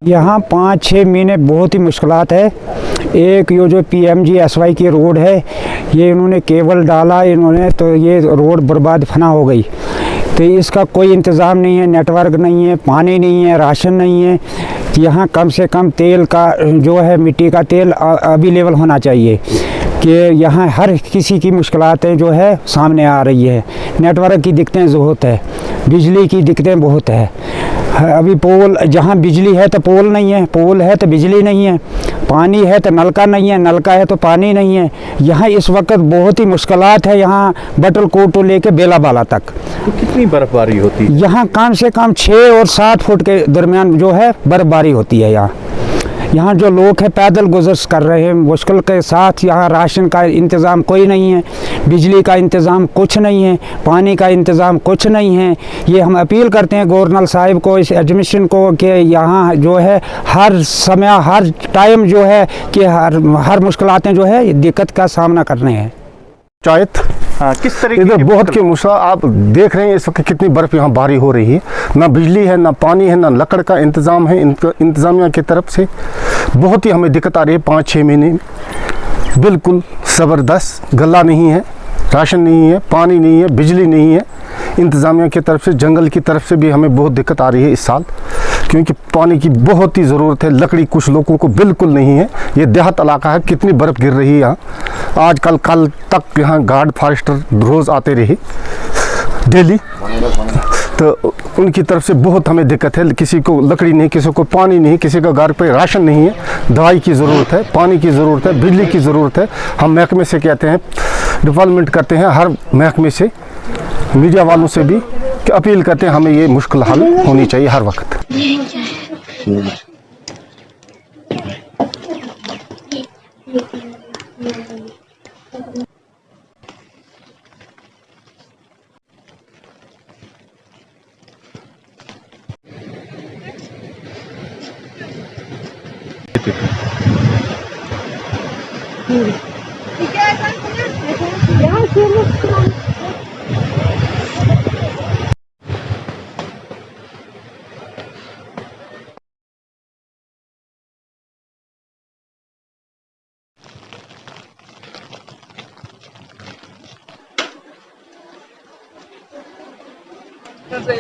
यहाँ 5-6 महीने बहुत ही मुश्किलात है। एक ये जो PMGSY की रोड है, ये इन्होंने केबल डाला इन्होंने, तो ये रोड बर्बाद फना हो गई। तो इसका कोई इंतज़ाम नहीं है, नेटवर्क नहीं है, पानी नहीं है, राशन नहीं है। यहाँ कम से कम तेल का जो है, मिट्टी का तेल अवेलेबल होना चाहिए कि यहाँ हर किसी की मुश्किलातें जो है सामने आ रही है। नेटवर्क की दिक्कतें बहुत है, बिजली की दिक्कतें बहुत है। अभी पोल, जहाँ बिजली है तो पोल नहीं है, पोल है तो बिजली नहीं है, पानी है तो नलका नहीं है, नलका है तो पानी नहीं है। यहाँ इस वक्त बहुत ही मुश्किलात है, यहाँ बटलकोट को लेके बेलाबाला तक। तो कितनी बर्फबारी होती है यहाँ? कम से कम 6 और 7 फुट के दरमियान जो है बर्फबारी होती है। यहाँ जो लोग हैं पैदल गुजर कर रहे हैं मुश्किल के साथ। यहाँ राशन का इंतज़ाम कोई नहीं है, बिजली का इंतज़ाम कुछ नहीं है, पानी का इंतज़ाम कुछ नहीं है। ये हम अपील करते हैं गवर्नर साहिब को, इस एडमिशन को, कि यहाँ जो है हर समय हर टाइम जो है कि हर मुश्किलातें जो है दिक्कत का सामना करने हैं। पंचायत किस तरीके इधर बहुत की मुश्किल आप देख रहे हैं इस वक्त कितनी बर्फ़ यहाँ बारी हो रही है। ना बिजली है, ना पानी है, ना लकड़ का इंतज़ाम है इंतज़ामिया की तरफ से। बहुत ही हमें दिक्कत आ रही है 5-6 महीने बिल्कुल ज़बरदस्त। गला नहीं है, राशन नहीं है, पानी नहीं है, बिजली नहीं है। इंतज़ामिया की तरफ से, जंगल की तरफ से भी हमें बहुत दिक्कत आ रही है इस साल, क्योंकि पानी की बहुत ही ज़रूरत है। लकड़ी कुछ लोगों को बिल्कुल नहीं है। ये देहात इलाका है, कितनी बर्फ़ गिर रही है यहाँ। आजकल कल तक यहाँ गार्ड फॉरेस्टर रोज़ आते रहे डेली, तो उनकी तरफ से बहुत हमें दिक्कत है। किसी को लकड़ी नहीं, किसी को पानी नहीं, किसी का घर पे राशन नहीं है। दवाई की ज़रूरत है, पानी की ज़रूरत है, बिजली की ज़रूरत है। हम महकमे से कहते हैं, डेवलपमेंट करते हैं, हर महकमे से, मीडिया वालों से भी कि अपील करते हैं हमें ये मुश्किल हल होनी चाहिए हर वक्त। Não sei,